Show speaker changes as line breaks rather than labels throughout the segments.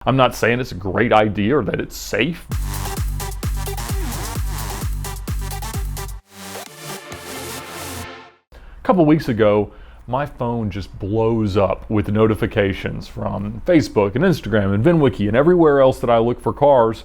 I'm not saying it's a great idea or that it's safe. A couple weeks ago, my phone just blows up with notifications from Facebook and Instagram and VINwiki and everywhere else that I look for cars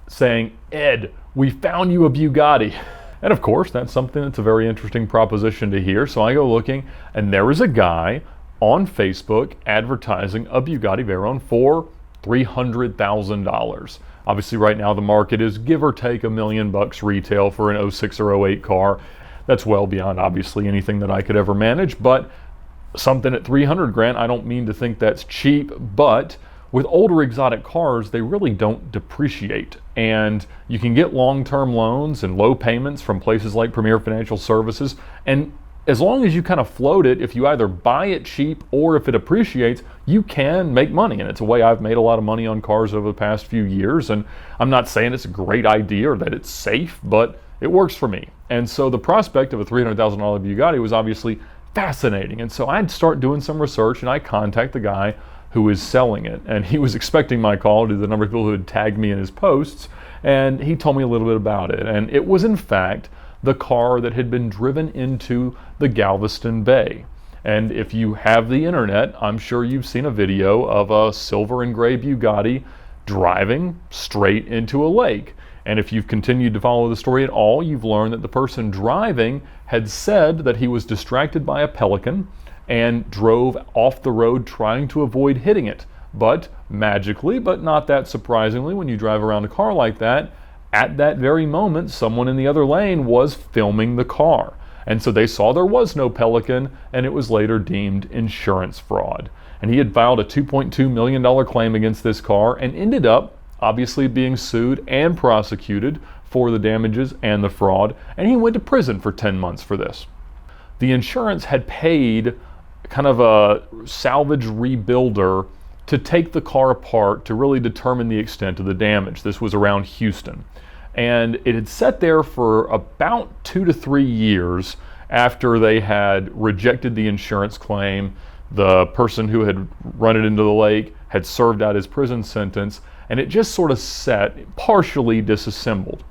saying, "Ed, we found you a Bugatti." And of course, that's something that's a very interesting proposition to hear. So I go looking, and there is a guy on Facebook advertising a Bugatti Veyron for $300,000. Obviously right now the market is give or take $1 million retail for an 06 or 08 car. That's well beyond obviously anything that I could ever manage, but something at 300 grand, I don't mean to think that's cheap, but with older exotic cars, they really don't depreciate. And you can get long-term loans and low payments from places like Premier Financial Services. And as long as you kind of float it, if you either buy it cheap or if it appreciates, you can make money. And it's a way I've made a lot of money on cars over the past few years. And I'm not saying it's a great idea or that it's safe, but it works for me. And so the prospect of a $300,000 Bugatti was obviously fascinating. And so I'd start doing some research and I contact the guy who is selling it. And he was expecting my call due to the number of people who had tagged me in his posts. And he told me a little bit about it. And it was in fact the car that had been driven into the Galveston Bay. And if you have the internet, I'm sure you've seen a video of a silver and gray Bugatti driving straight into a lake. And if you've continued to follow the story at all, you've learned that the person driving had said that he was distracted by a pelican and drove off the road trying to avoid hitting it. But magically, but not that surprisingly, when you drive around a car like that, at that very moment, someone in the other lane was filming the car. And so they saw there was no pelican, and it was later deemed insurance fraud. And he had filed a $2.2 million claim against this car and ended up obviously being sued and prosecuted for the damages and the fraud. And he went to prison for 10 months for this. The insurance had paid kind of a salvage rebuilder to take the car apart to really determine the extent of the damage. This was around Houston. And it had sat there for about 2 to 3 years after they had rejected the insurance claim. The person who had run it into the lake had served out his prison sentence, and it just sort of sat partially disassembled.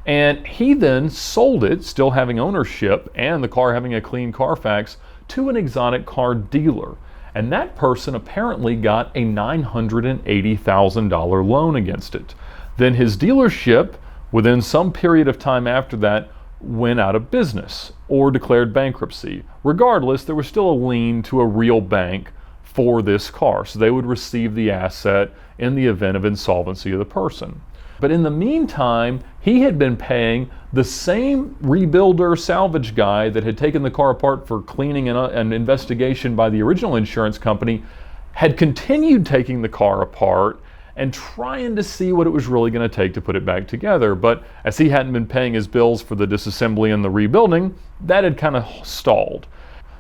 And he then sold it, still having ownership and the car having a clean Carfax, to an exotic car dealer. And that person apparently got a $980,000 loan against it. Then his dealership, within some period of time after that, went out of business or declared bankruptcy. Regardless, there was still a lien to a real bank for this car, so they would receive the asset in the event of insolvency of the person. But in the meantime, he had been paying the same rebuilder salvage guy that had taken the car apart for cleaning and an investigation by the original insurance company, had continued taking the car apart and trying to see what it was really going to take to put it back together. But as he hadn't been paying his bills for the disassembly and the rebuilding, that had kind of stalled.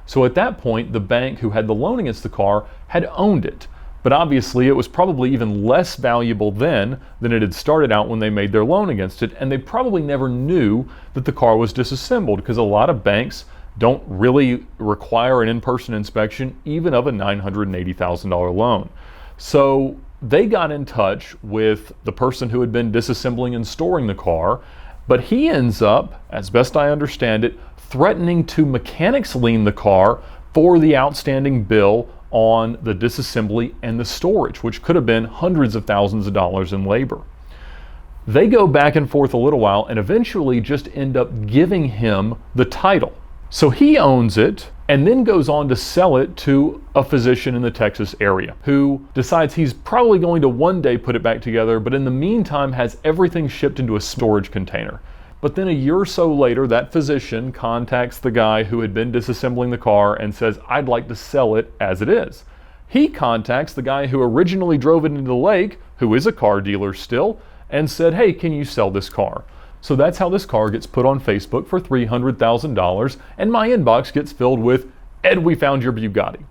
So at that point, the bank who had the loan against the car had owned it. But obviously it was probably even less valuable then than it had started out when they made their loan against it. And they probably never knew that the car was disassembled, because a lot of banks don't really require an in-person inspection even of a $980,000 loan. So they got in touch with the person who had been disassembling and storing the car, but he ends up, as best I understand it, threatening to mechanics lien the car for the outstanding bill on the disassembly and the storage, which could have been hundreds of thousands of dollars in labor. They go back and forth a little while and eventually just end up giving him the title. So he owns it and then goes on to sell it to a physician in the Texas area who decides he's probably going to one day put it back together, but in the meantime has everything shipped into a storage container. But then a year or so later, that physician contacts the guy who had been disassembling the car and says, "I'd like to sell it as it is." He contacts the guy who originally drove it into the lake, who is a car dealer still, and said, "Hey, can you sell this car?" So that's how this car gets put on Facebook for $300,000, and my inbox gets filled with, "Ed, we found your Bugatti."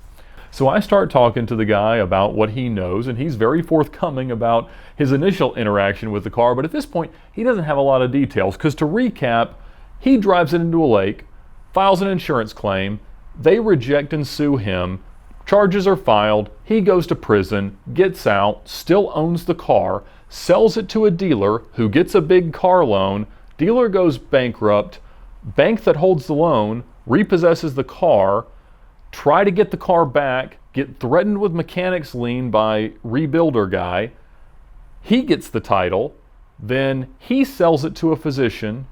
So I start talking to the guy about what he knows, and he's very forthcoming about his initial interaction with the car, but at this point, he doesn't have a lot of details, because to recap, he drives it into a lake, files an insurance claim, they reject and sue him, Charges are filed, he goes to prison, gets out, still owns the car, sells it to a dealer who gets a big car loan, dealer goes bankrupt, bank that holds the loan repossesses the car, try to get the car back, get threatened with mechanics lien by rebuilder guy, he gets the title, then he sells it to a physician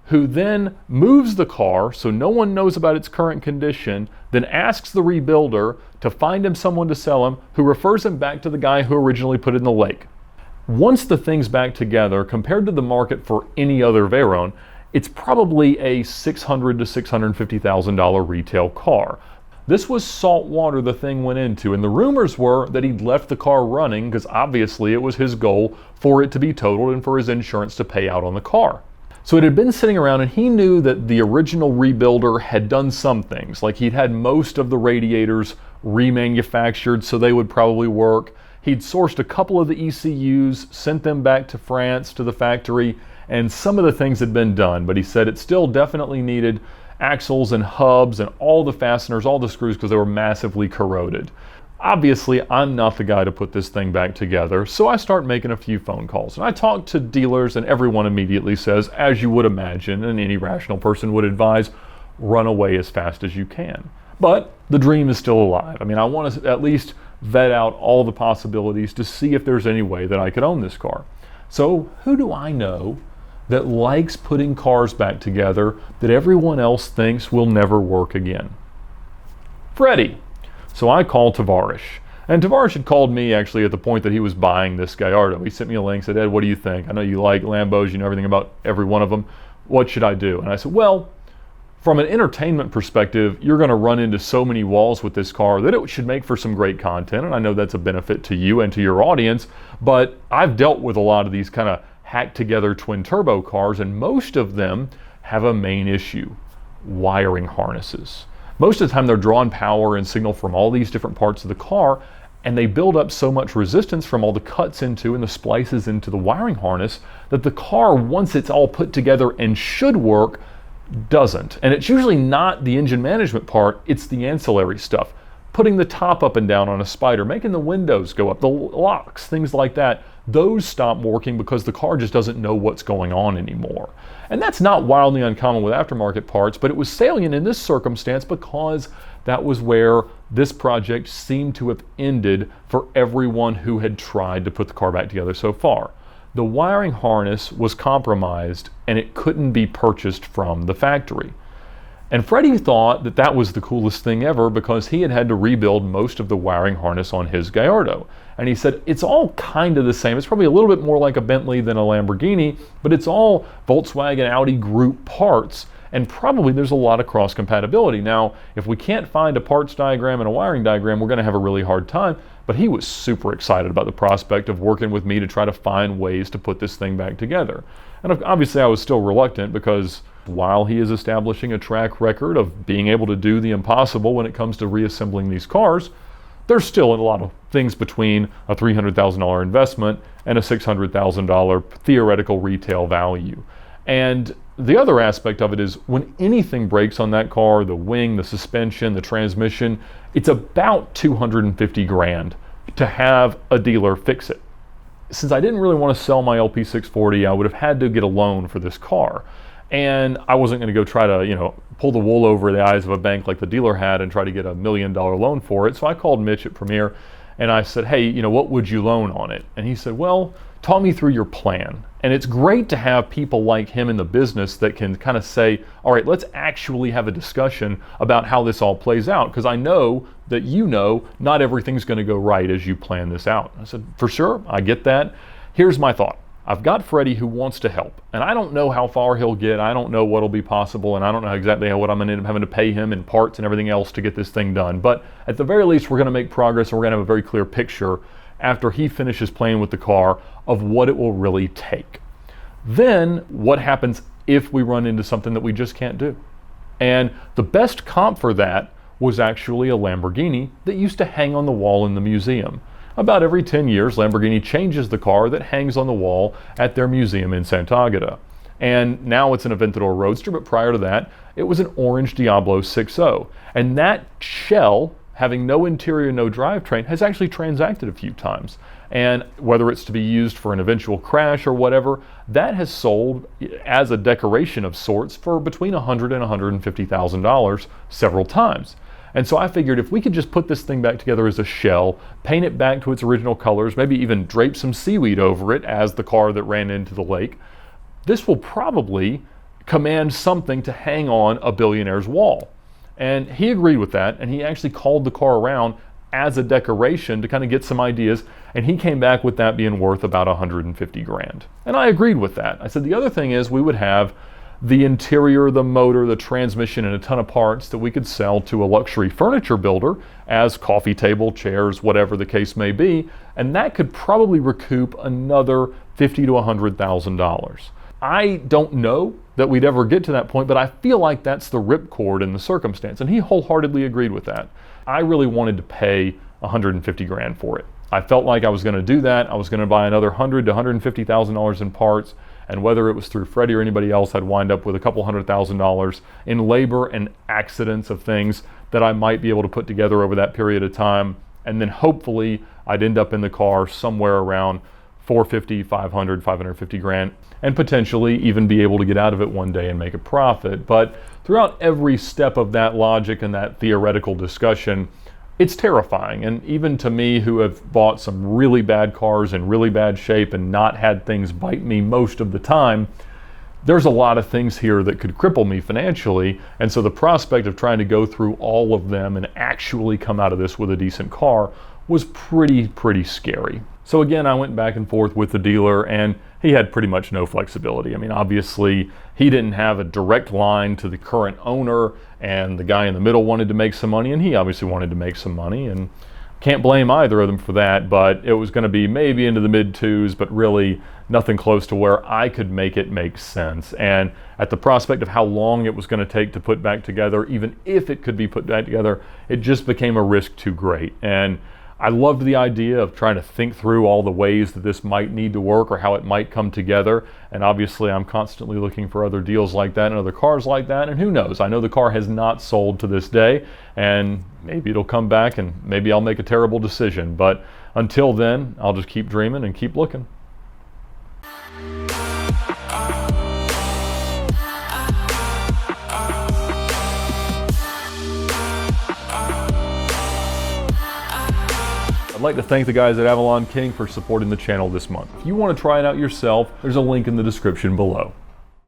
who then moves the car so no one knows about its current condition, then asks the rebuilder to find him someone to sell him, who refers him back to the guy who originally put it in the lake. Once the thing's back together, compared to the market for any other Veyron, it's probably a $600,000 to $650,000 retail car. This was salt water the thing went into, and the rumors were that he'd left the car running because obviously it was his goal for it to be totaled and for his insurance to pay out on the car. So it had been sitting around, and he knew that the original rebuilder had done some things, like he'd had most of the radiators remanufactured so they would probably work. He'd sourced a couple of the ECUs, sent them back to France to the factory, and some of the things had been done, but he said it still definitely needed axles and hubs and all the fasteners, all the screws, because they were massively corroded. Obviously, I'm not the guy to put this thing back together, so I start making a few phone calls. And I talk to dealers, and everyone immediately says, as you would imagine, and any rational person would advise, run away as fast as you can. But the dream is still alive. I mean, I want to at least vet out all the possibilities to see if there's any way that I could own this car. So who do I know that likes putting cars back together that everyone else thinks will never work again? Freddie. So I called Tavarish. And Tavarish had called me actually at the point that he was buying this Gallardo. He sent me a link, said, Ed, what do you think? I know you like Lambos, you know everything about every one of them. What should I do? And I said, well, from an entertainment perspective, you're going to run into so many walls with this car that it should make for some great content. And I know that's a benefit to you and to your audience. But I've dealt with a lot of these kind of hacked together twin turbo cars, and most of them have a main issue: wiring harnesses. Most of the time they're drawing power and signal from all these different parts of the car, and they build up so much resistance from all the cuts into and the splices into the wiring harness that the car, once it's all put together and should work, doesn't. And it's usually not the engine management part, it's the ancillary stuff. Putting the top up and down on a Spider, making the windows go up, the locks, things like that. Those stop working because the car just doesn't know what's going on anymore. And that's not wildly uncommon with aftermarket parts, but it was salient in this circumstance because that was where this project seemed to have ended for everyone who had tried to put the car back together so far. The wiring harness was compromised and it couldn't be purchased from the factory. And Freddie thought that that was the coolest thing ever because he had had to rebuild most of the wiring harness on his Gallardo. And he said, it's all kind of the same. It's probably a little bit more like a Bentley than a Lamborghini, but it's all Volkswagen, Audi group parts. And probably there's a lot of cross compatibility. Now, if we can't find a parts diagram and a wiring diagram, we're going to have a really hard time. But he was super excited about the prospect of working with me to try to find ways to put this thing back together. And obviously I was still reluctant because while he is establishing a track record of being able to do the impossible when it comes to reassembling these cars, there's still a lot of things between a $300,000 investment and a $600,000 theoretical retail value. And the other aspect of it is when anything breaks on that car, the wing, the suspension, the transmission, it's about 250 grand to have a dealer fix it. Since I didn't really want to sell my LP640, I would have had to get a loan for this car. And I wasn't going to go try to, pull the wool over the eyes of a bank like the dealer had and try to get $1 million loan for it. So I called Mitch at Premier and I said, hey, what would you loan on it? And he said, well, talk me through your plan. And it's great to have people like him in the business that can kind of say, all right, let's actually have a discussion about how this all plays out. Because I know that not everything's going to go right as you plan this out. I said, for sure, I get that. Here's my thought. I've got Freddie who wants to help, and I don't know how far he'll get. I don't know what'll be possible, and I don't know exactly what I'm going to end up having to pay him in parts and everything else to get this thing done. But at the very least, we're going to make progress, and we're going to have a very clear picture after he finishes playing with the car of what it will really take. Then what happens if we run into something that we just can't do? And the best comp for that was actually a Lamborghini that used to hang on the wall in the museum. About every 10 years, Lamborghini changes the car that hangs on the wall at their museum in Sant'Agata. And now it's an Aventador Roadster, but prior to that, it was an orange Diablo 6.0. And that shell having no interior, no drivetrain, has actually transacted a few times. And whether it's to be used for an eventual crash or whatever, that has sold as a decoration of sorts for between $100,000 and $150,000 several times. And so I figured if we could just put this thing back together as a shell, paint it back to its original colors, maybe even drape some seaweed over it as the car that ran into the lake, this will probably command something to hang on a billionaire's wall. And he agreed with that, and he actually called the car around as a decoration to kind of get some ideas, and he came back with that being worth about 150 grand. And I agreed with that. I said the other thing is we would have the interior, the motor, the transmission, and a ton of parts that we could sell to a luxury furniture builder as coffee table, chairs, whatever the case may be, and that could probably recoup another $50,000 to $100,000. I don't know that we'd ever get to that point, but I feel like that's the ripcord in the circumstance, and he wholeheartedly agreed with that. I really wanted to pay 150 grand for it. I felt like I was going to do that. I was going to buy another $100,000 to $150,000 in parts, and whether it was through Freddie or anybody else, I'd wind up with a couple $100,000 in labor and accidents of things that I might be able to put together over that period of time, and then hopefully I'd end up in the car somewhere around 450, 500, 550 grand, and potentially even be able to get out of it one day and make a profit. But throughout every step of that logic and that theoretical discussion, it's terrifying. And even to me, who have bought some really bad cars in really bad shape and not had things bite me most of the time, there's a lot of things here that could cripple me financially. And so the prospect of trying to go through all of them and actually come out of this with a decent car was pretty scary. So again, I went back and forth with the dealer, and he had pretty much no flexibility. I mean, obviously, he didn't have a direct line to the current owner, and the guy in the middle wanted to make some money, and he obviously wanted to make some money, and can't blame either of them for that, but it was going to be maybe into the mid-twos, but really nothing close to where I could make it make sense. And at the prospect of how long it was going to take to put back together, even if it could be put back together, it just became a risk too great. And I loved the idea of trying to think through all the ways that this might need to work or how it might come together. And obviously I'm constantly looking for other deals like that and other cars like that. And who knows? I know the car has not sold to this day, and maybe it'll come back and maybe I'll make a terrible decision. But until then, I'll just keep dreaming and keep looking. I'd like to thank the guys at Avalon King for supporting the channel this month. If you want to try it out yourself, there's a link in the description below.